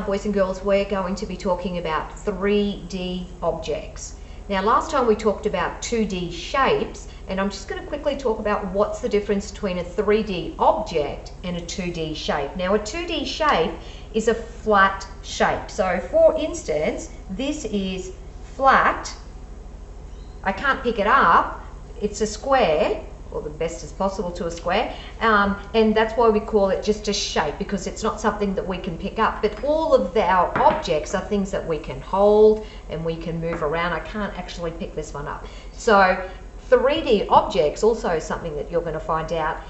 boys and girls, we're going to be talking about 3D objects. Now, last time we talked about 2D shapes, and I'm just going to quickly talk about what's the difference between a 3D object and a 2D shape. Now, a 2D shape is a flat shape. So, for instance, this is flat. I can't pick it up. It's a square, or the best as possible to a square, and that's why we call it just a shape, because it's not something that we can pick up. But all of our objects are things that we can hold and we can move around. I can't actually pick this one up. So 3D objects also is something that you're going to find out.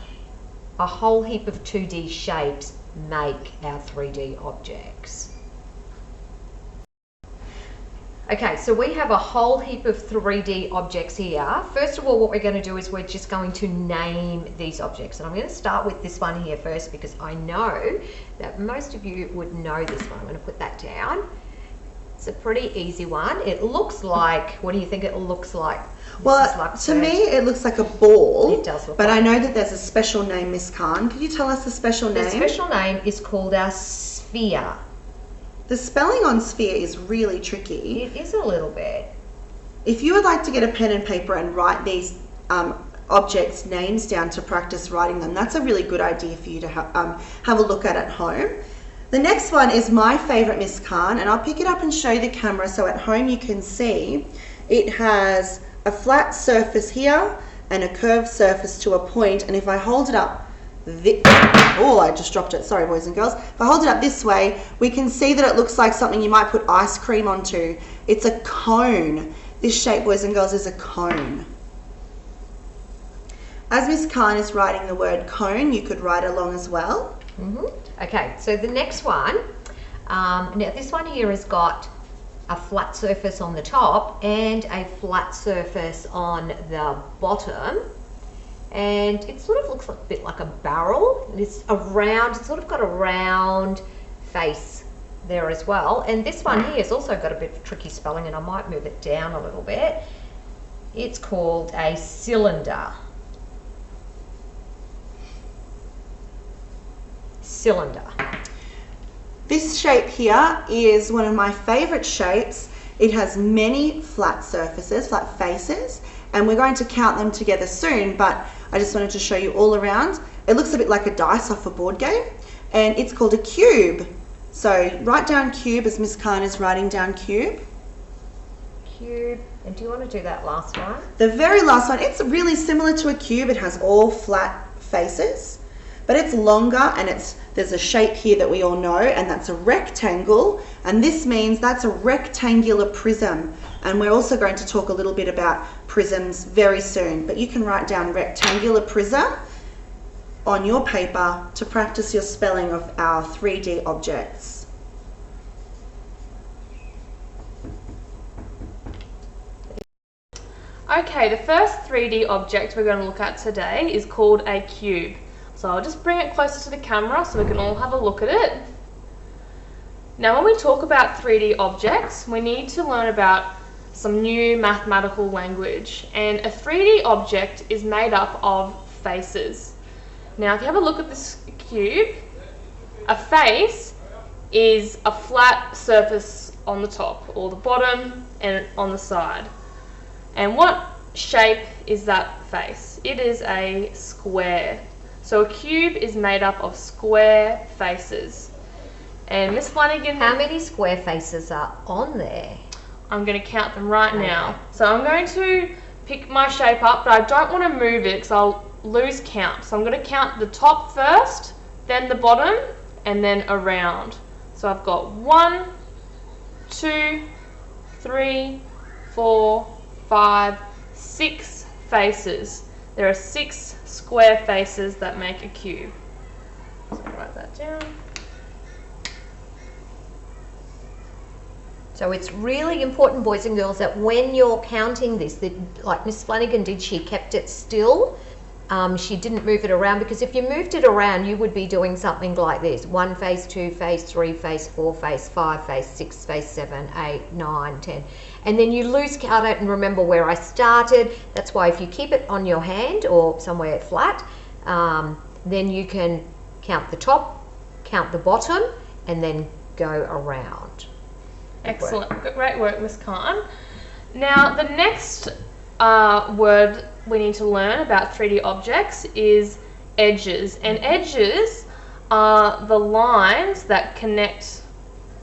A whole heap of 2D shapes make our 3D objects. Okay, so we have a whole heap of 3D objects here. First of all, what we're going to do is we're just going to name these objects. And I'm going to start with this one here first, because I know that most of you would know this one. I'm going to put that down. It's a pretty easy one. It looks like, what do you think it looks like? Well, to me, it looks like a ball. It does look but like. I know that there's a special name, Miss Khan. Could you tell us the special name? The special name is called a sphere. The spelling on sphere is really tricky. It is a little bit. If you would like to get a pen and paper and write these objects' names down to practice writing them, that's a really good idea for you to have a look at home. The next one is my favorite, Miss Khan, and I'll pick it up and show the camera so at home you can see. It has a flat surface here and a curved surface to a point, and if I hold it up, oh, I just dropped it. Sorry, boys and girls. If I hold it up this way, we can see that it looks like something you might put ice cream onto. It's a cone. This shape, boys and girls, is a cone. As Miss Khan is writing the word cone, you could write along as well. Okay, so the next one, now this one here has got a flat surface on the top and a flat surface on the bottom. And it sort of looks like a bit like a barrel. It's a round, it's sort of got a round face there as well. And this one here has also got a bit of tricky spelling, and I might move it down a little bit. It's called a cylinder. Cylinder. This shape here is one of my favorite shapes. It has many flat surfaces, flat faces, and we're going to count them together soon, but I just wanted to show you all around. It looks a bit like a dice off a board game, and it's called a cube. So write down cube as Miss Khan is writing down cube. Cube. And do you want to do that last one? The very last one, it's really similar to a cube. It has all flat faces, but it's longer, and there's a shape here that we all know, and that's a rectangle, and this means that's a rectangular prism. And we're also going to talk a little bit about prisms very soon, but you can write down rectangular prism on your paper to practice your spelling of our 3D objects. Okay, the first 3D object we're going to look at today is called a cube. So I'll just bring it closer to the camera so we can all have a look at it. Now, when we talk about 3D objects, we need to learn about some new mathematical language, and a 3D object is made up of faces. Now, if you have a look at this cube, a face is a flat surface on the top or the bottom and on the side. And what shape is that face? It is a square. So a cube is made up of square faces. And Miss Flanagan, How many square faces are on there? I'm going to count them right now. So I'm going to pick my shape up, but I don't want to move it because I'll lose count. So I'm going to count the top first, then the bottom, and then around. So I've got 1, 2, 3, 4, 5, 6 faces. There are 6 square faces that make a cube. So I'll write that down. So it's really important, boys and girls, that when you're counting this, that like Miss Flanagan did, she kept it still. She didn't move it around, because if you moved it around, you would be doing something like this: 1 face, 2 face, 3 face, 4 face, 5 face, 6 face, 7, 8, 9, 10. And then you lose count it and remember where I started. That's why if you keep it on your hand or somewhere flat, then you can count the top, count the bottom, and then go around. Excellent. Great work, Miss Khan. Now, the next word we need to learn about 3D objects is edges. And edges are the lines that connect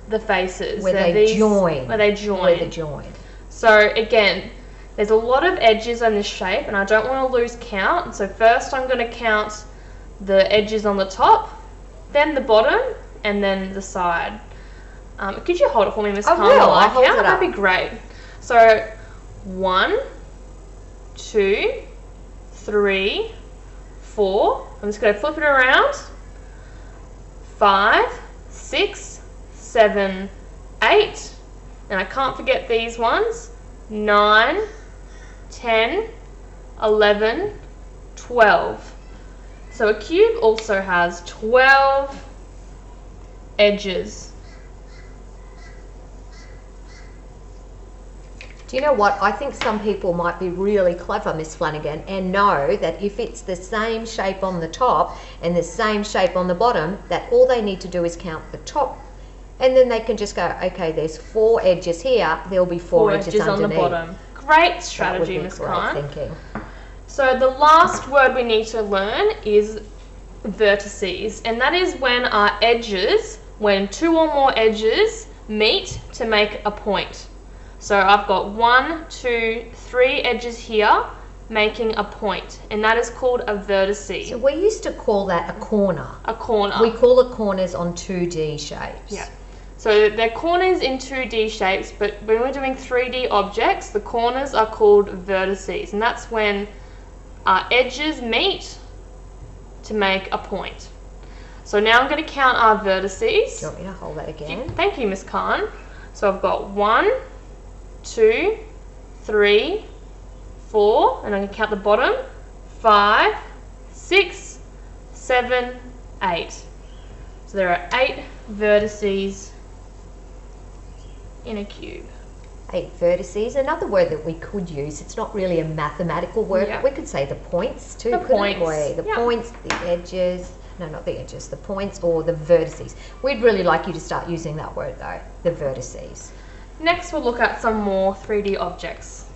the faces. Where they join. Where they join. So again, there's a lot of edges on this shape, and I don't want to lose count. So first I'm going to count the edges on the top, then the bottom, and then the side. Could you hold it for me, Miss Khan? I'll hold it up. That'd be great. So 1, 2, 3, 4. I'm just going to flip it around. 5, 6, 7, 8. And I can't forget these ones. 9, 10, 11, 12. So a cube also has 12 edges. Do you know what? I think some people might be really clever, Miss Flanagan, and know that if it's the same shape on the top and the same shape on the bottom, that all they need to do is count the top, and then they can just go, okay, there's 4 edges here, there'll be 4 edges underneath. On the bottom. Great strategy, Miss Khan. Thinking. So the last word we need to learn is vertices, and that is when our edges, when 2 or more edges meet to make a point. So I've got 1, 2, 3 edges here making a point, and that is called a vertice. So we used to call that a corner. A corner. We call it corners on 2D shapes. Yeah. So they're corners in 2D shapes, but when we're doing 3D objects, the corners are called vertices, and that's when our edges meet to make a point. So now I'm going to count our vertices. Do you want me to hold that again? Thank you, Miss Khan. So I've got 1, 2, 3, 4, and I'm going to count the bottom. 5, 6, 7, 8. So there are 8 vertices in a cube. 8 vertices. Another word that we could use, it's not really a mathematical word, but we could say the points too, couldn't we? The points, the edges, no, not the edges, the points or the vertices. We'd really like you to start using that word though, the vertices. Next we'll look at some more 3D objects.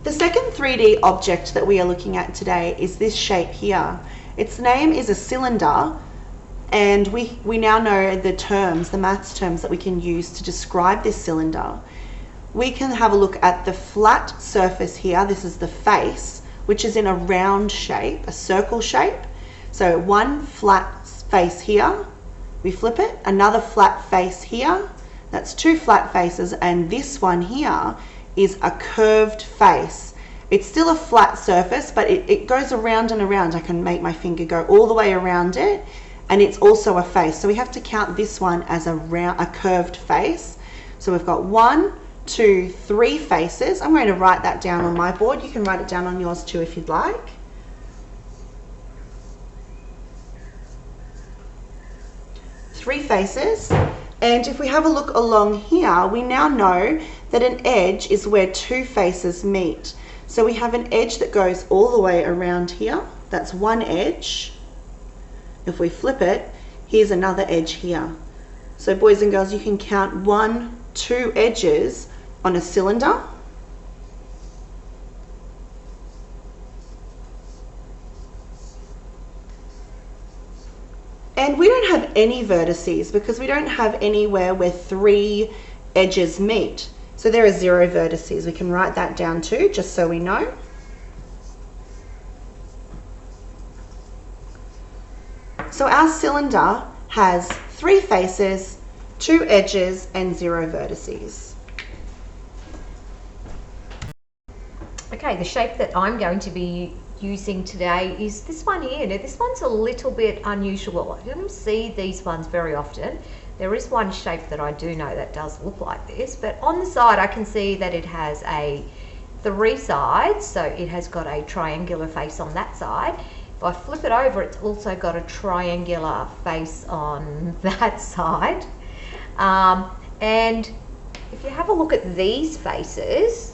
The second 3D object that we are looking at today is this shape here. Its name is a cylinder, and we now know the terms, the maths terms that we can use to describe this cylinder. We can have a look at the flat surface here. This is the face, which is in a round shape, a circle shape. So one flat face here, we flip it, another flat face here, that's 2 flat faces, and this one here is a curved face. It's still a flat surface, but it goes around and around. I can make my finger go all the way around it, and it's also a face. So we have to count this one as a curved face. So we've got 1, 2, 3 faces. I'm going to write that down on my board. You can write it down on yours too if you'd like. Three faces, and if we have a look along here, we now know that an edge is where 2 faces meet. So we have an edge that goes all the way around here. That's one edge. If we flip it, here's another edge here. So boys and girls, you can count 1, 2 edges on a cylinder. And we don't have any vertices because we don't have anywhere where 3 edges meet. So there are 0 vertices. We can write that down too, just so we know. So our cylinder has 3 faces, 2 edges, and 0 vertices. Okay, the shape that I'm going to be using today is this one here. Now this one's a little bit unusual. I don't see these ones very often. There is one shape that I do know that does look like this, but on the side I can see that it has 3 sides, so it has got a triangular face on that side. If I flip it over, it's also got a triangular face on that side. And if you have a look at these faces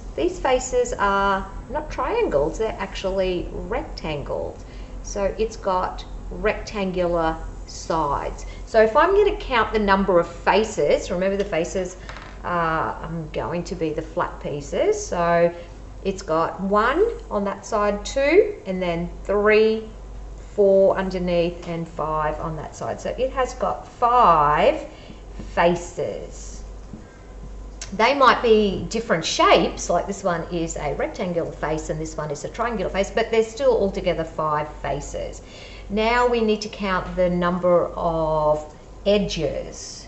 are not triangles, they're actually rectangles. So it's got rectangular sides. So if I'm going to count the number of faces, remember the faces are going to be the flat pieces. So it's got 1 on that side, 2, and then 3, 4 underneath, and 5 on that side. So it has got 5 faces. They might be different shapes, like this one is a rectangular face and this one is a triangular face, but they're still altogether 5 faces. Now we need to count the number of edges.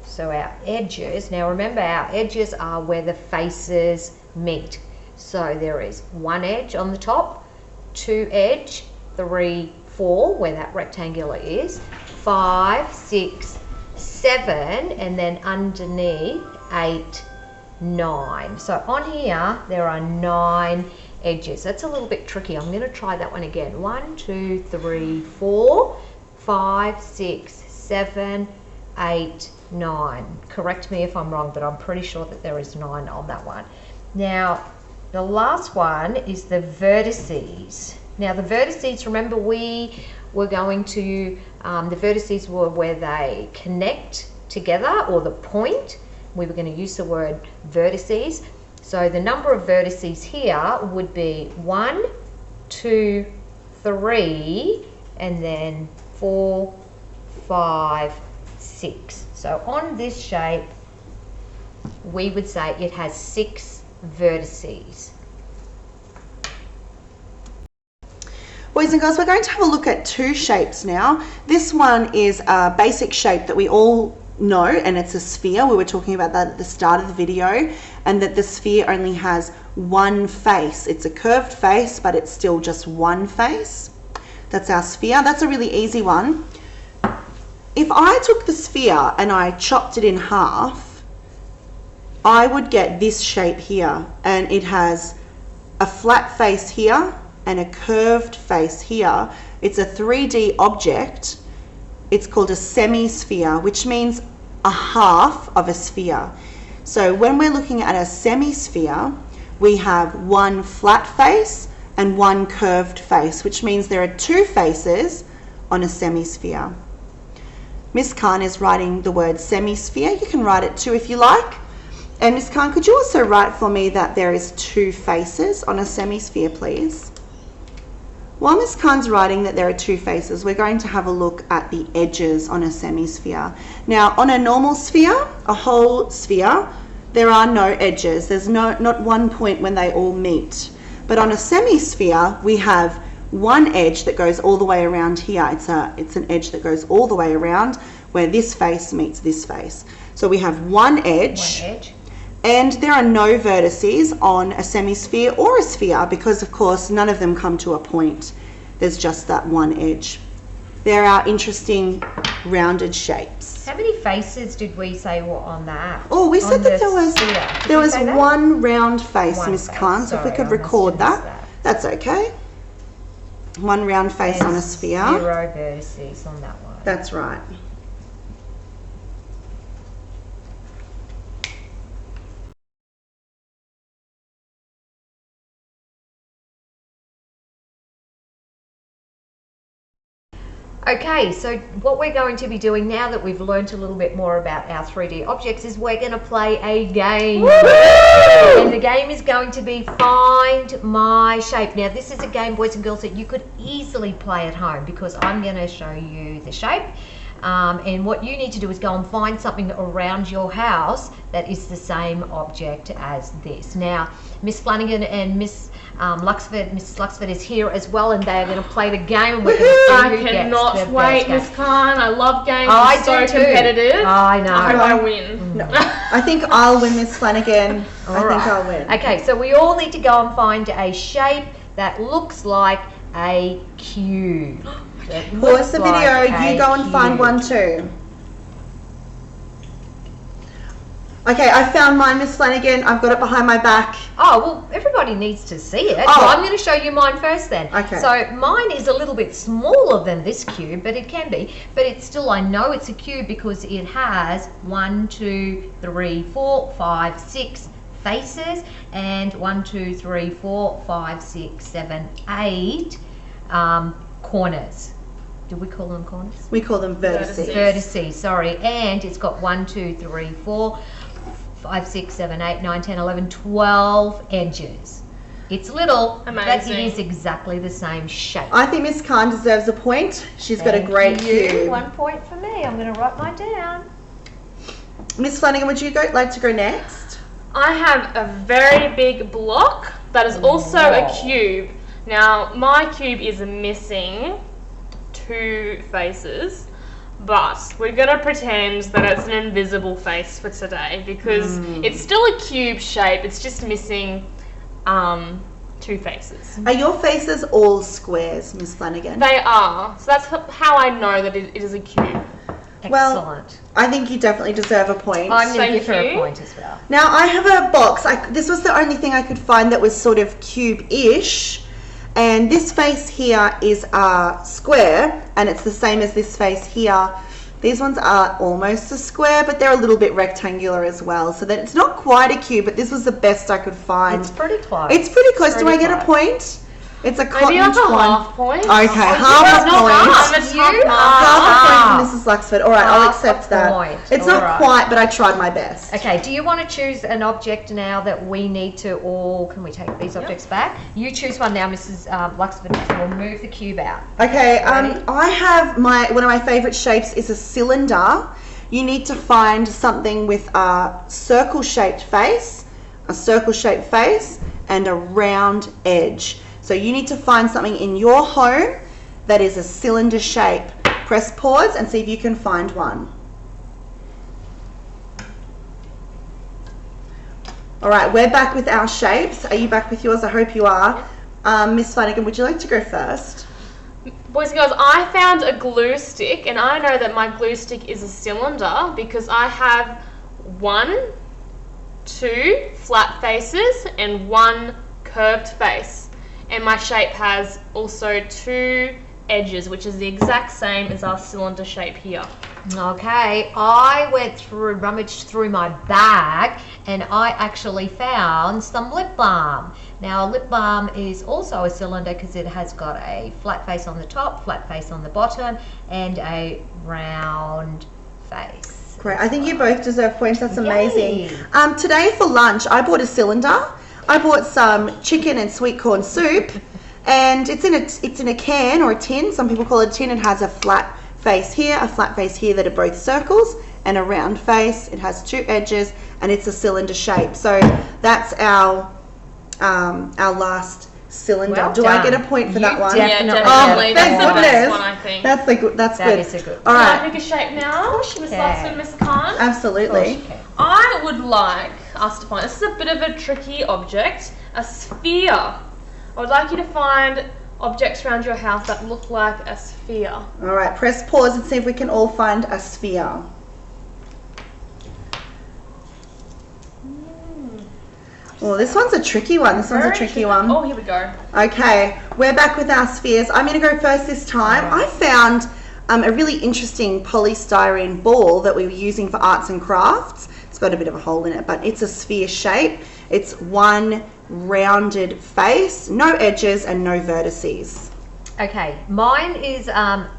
So our edges, now remember our edges are where the faces meet. So there is 1 edge on the top, 2 edge, 3, 4, where that rectangular is, 5, 6, 7, and then underneath 8, 9. So on here there are 9 edges. That's a little bit tricky. I'm going to try that one again. 1, 2, 3, 4, 5, 6, 7, 8, 9. Correct me if I'm wrong, but I'm pretty sure that there is 9 on that one. Now the last one is the vertices. Now the vertices, remember we were going to, the vertices were where they connect together, or the point. We were going to use the word vertices. So the number of vertices here would be 1, 2, 3, and then 4, 5, 6. So on this shape, we would say it has 6 vertices. Boys and girls, we're going to have a look at 2 shapes now. This one is a basic shape that we all know, and it's a sphere. We were talking about that at the start of the video, and that the sphere only has 1 face. It's a curved face, but it's still just 1 face. That's our sphere. That's a really easy one. If I took the sphere and I chopped it in half, I would get this shape here, and it has a flat face here and a curved face here. It's a 3D object. It's called a semi-sphere, which means a half of a sphere. So when we're looking at a semi-sphere, we have 1 flat face and 1 curved face, which means there are 2 faces on a semi-sphere. Miss Khan is writing the word semi-sphere. You can write it too if you like. And Miss Khan, could you also write for me that there is 2 faces on a semi-sphere, please? While Miss Khan's writing that there are 2 faces, we're going to have a look at the edges on a semi-sphere. Now, on a normal sphere, a whole sphere, there are no edges. There's not one point when they all meet. But on a semi-sphere, we have 1 edge that goes all the way around here. It's an edge that goes all the way around where this face meets this face. So we have 1 edge. 1 edge. And there are no vertices on a semi-sphere or a sphere because, of course, none of them come to a point. There's just that 1 edge. There are interesting rounded shapes. How many faces did we say were on that? Oh, we said that there was that? 1 round face, One Miss face. Khan, so if we Sorry, could I record must have that. missed That's okay. 1 round face on a sphere. 0 vertices on that one. That's right. Okay, so what we're going to be doing now that we've learnt a little bit more about our 3D objects is we're going to play a game. Woo! And the game is going to be Find My Shape. Now this is a game, boys and girls, that you could easily play at home because I'm going to show you the shape. And what you need to do is go and find something around your house that is the same object as this. Now, Miss Flanagan and Mrs. Luxford is here as well, and they are going to play the game. And we're going to see I who gets cannot the wait, best Miss Khan. I love games. Oh, I It's so do too. competitive. I know. I hope I win. No, I think I'll win, Miss Flanagan. I think I'll win. Okay, so we all need to go and find a shape that looks like a cube. Pause the video. You go and find one too. Okay, I found mine, Miss Flanagan. I've got it behind my back. Oh, well, everybody needs to see it. Oh. So I'm going to show you mine first then. Okay. So mine is a little bit smaller than this cube, but it can be. But it's still, I know it's a cube because it has 1, 2, 3, 4, 5, 6 faces, and 1, 2, 3, 4, 5, 6, 7, 8 corners. Do we call them corners? We call them vertices. Vertices, sorry. And it's got 1, 2, 3, 4, 5, 6, 7, 8, 9, 10, 11, 12 edges. It's little, but it is exactly the same shape. I think Miss Khan deserves a point. She's got a great cube. 1 point for me. I'm going to write mine down. Miss Flanagan, would you like to go next? I have a very big block that is also a cube. Now, my cube is missing 2 faces, but we're going to pretend that it's an invisible face for today because it's still a cube shape. It's just missing 2 faces. Are your faces all squares, Miss Flanagan? They are. So that's how I know that it is a cube. Well, Excellent. I think you definitely deserve a point. I'm going to Thank give her a you. point as well. Now, I have a box. This was the only thing I could find that was sort of cube-ish. And this face here is a square, and it's the same as this face here. These ones are almost a square, but they're a little bit rectangular as well. So that it's not quite a cube, but this was the best I could find. It's pretty close. It's pretty close. Do I get a point? It's a cotton Maybe like a twine. half point. Okay, half It's a not point. half, it's half You mark. Half a point from Mrs. Luxford. All right, I'll Half accept a that. point. It's All not right. quite, but I tried my best. Okay, do you want to choose an object now that we need to all... Can we take these objects back? You choose one now, Mrs. Luxford. We'll move the cube out. Okay, Ready? I have one of my favourite shapes is a cylinder. You need to find something with a circle-shaped face, and a round edge. So you need to find something in your home that is a cylinder shape. Press pause and see if you can find one. All right, we're back with our shapes. Are you back with yours? I hope you are. Miss Flanagan, would you like to go first? Boys and girls, I found a glue stick, and I know that my glue stick is a cylinder because I have 1, 2 flat faces and 1 curved face. And my shape has also 2 edges, which is the exact same as our cylinder shape here. Okay, I rummaged through my bag, and I actually found some lip balm. Now, a lip balm is also a cylinder because it has got a flat face on the top, flat face on the bottom, and a round face. Great. I think you both deserve points. That's amazing. Yay. Today for lunch, I bought a cylinder. I bought some chicken and sweet corn soup, and it's in a can or a tin. Some people call it a tin. It has a flat face here, a flat face here that are both circles, and a round face. It has 2 edges, and it's a cylinder shape. So that's our last cylinder. Well Do I done. get a point for You that one? definitely definitely. Oh, That's thank the best goodness. one, I think. That's good. That's That good. is a good All Can I right. pick a shape now? Miss can. Luxford, Miss Khan? Absolutely. I would like us to find, this is a bit of a tricky object, a sphere. I would like you to find objects around your house that look like a sphere. All right. Press pause and see if we can all find a sphere. Well, this one's a tricky one. This one's a Very tricky one. Oh, here we go. Okay, we're back with our spheres. I'm going to go first this time. I found a really interesting polystyrene ball that we were using for arts and crafts. It's got a bit of a hole in it, but it's a sphere shape. It's 1 rounded face, no edges and no vertices. Okay, mine is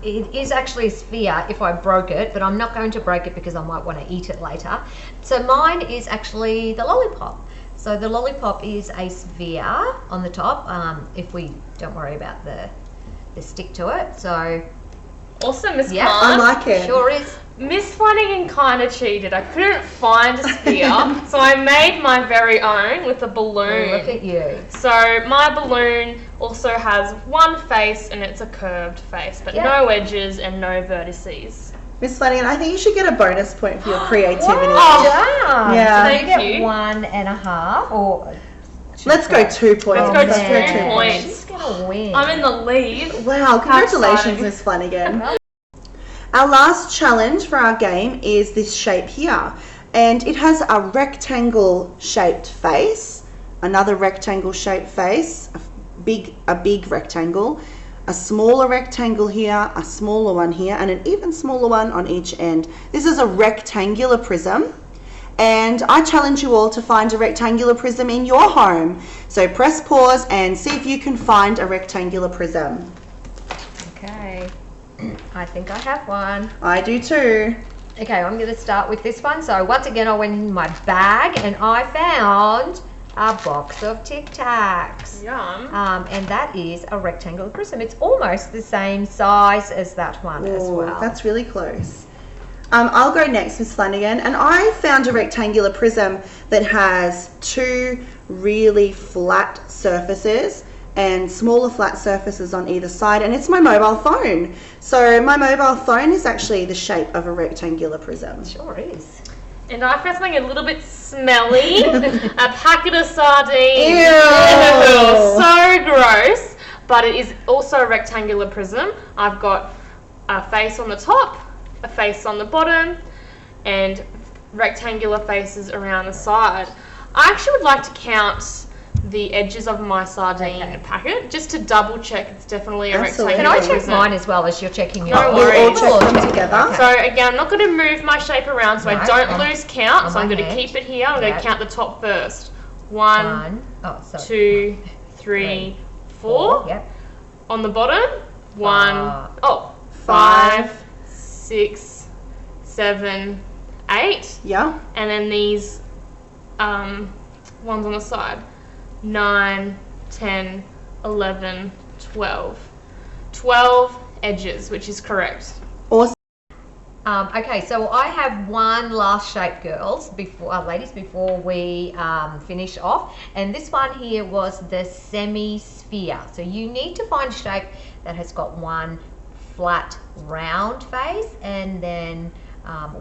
it is actually a sphere if I broke it, but I'm not going to break it because I might want to eat it later. So mine is actually the lollipop. So the lollipop is a sphere on the top, if we don't worry about the stick to it. So Also, Miss Yeah, Khan. I like it. sure is. Miss Flanagan kind of cheated. I couldn't find a sphere, so I made my very own with a balloon. Look at you. So my balloon also has 1 face and it's a curved face, but Yeah. no edges and no vertices. Miss Flanagan, I think you should get a bonus point for your creativity. Wow. Yeah. So you Thank get you. 1.5 or... Let's go 2 points. Let's go Let's 2 2 points. She's gonna win. I'm in the lead. Wow, congratulations, exciting. Miss Flanagan. Our last challenge for our game is this shape here, and it has a rectangle shaped face, another rectangle shaped face, a big rectangle, a smaller rectangle here, a smaller one here, and an even smaller one on each end. This is a rectangular prism, and I challenge you all to find a rectangular prism in your home. So press pause and see if you can find a rectangular prism. Okay. I think I have one. I do too. Okay, I'm going to start with this one. So once again, I went in my bag and I found a box of Tic Tacs. Yum. And that is a rectangular prism. It's almost the same size as that one as Ooh, well. that's really close. I'll go next, Miss Flanagan. And I found a rectangular prism that has two really flat surfaces and smaller flat surfaces on either side, and it's my mobile phone. So my mobile phone is actually the shape of a rectangular prism. Sure is. And I found something a little bit smelly. A packet of sardines. Ew. So gross. But it is also a rectangular prism. I've got a face on the top, a face on the bottom, and rectangular faces around the side. I actually would like to count the edges of my sardine packet just to double check it's definitely a Absolutely. rectangular Can I check prism. mine as well as you're checking yours? No We'll worries. all check them together. So again, I'm not going to move my shape around so I No, don't on- lose count. on So I'm my going to hand. keep it here. I'm going Yep. to count the top first. One, Oh, sorry. 2, 3, 4. Yep. On the bottom, one, Uh, 5, 6, 7, 8. Yeah. And then these ones on the side. 9, 10, 11, 12. 12 edges, which is correct. Awesome. Okay, so I have one last shape, girls, ladies, before we finish off. And this one here was the semi-sphere. So you need to find a shape that has got one flat, round face and then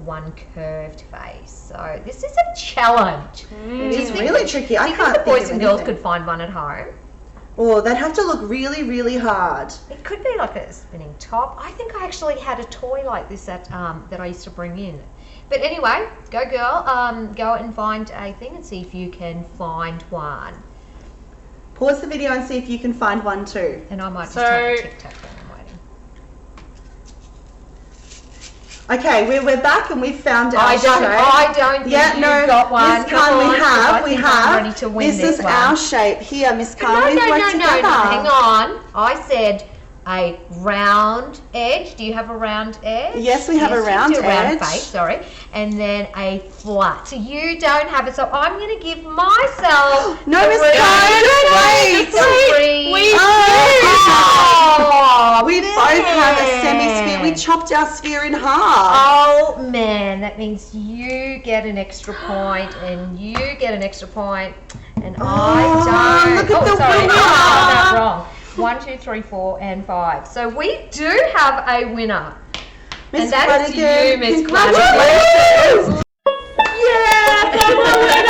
one curved face. So this is a challenge. It is really tricky. I Do you can't think the boys think and of girls anything. could find one at home? Oh, they'd have to look really, really hard. It could be like a spinning top. I think I actually had a toy like this that I used to bring in. But anyway, go girl, go and find a thing and see if you can find one. Pause the video and see if you can find one too. And I might just So- have a tic tac when I'm waiting. Okay, we're back and we've found our I don't shape. think you've got one. Miss Khan, we have. I think I'm ready to win This is one. our shape here, Miss Khan. No, We've no, worked no, together. no, hang on. I said a round edge. Do you have a round edge? Yes, we have a you round do, round edge. face, sorry. And then a flat. So you don't have it. So I'm going to give myself No, a Miss round Khan, wait. three. We Oh, We both have a man. semi-sphere. We chopped our sphere in half. Oh man, that means you get an extra point and you get an extra point and I don't. look at the sorry, winner. I got that wrong. 1, 2, 3, 4, and 5. So we do have a winner. Miss And that is to Flanagan, you, Miss congratulations. Flanagan. Yeah,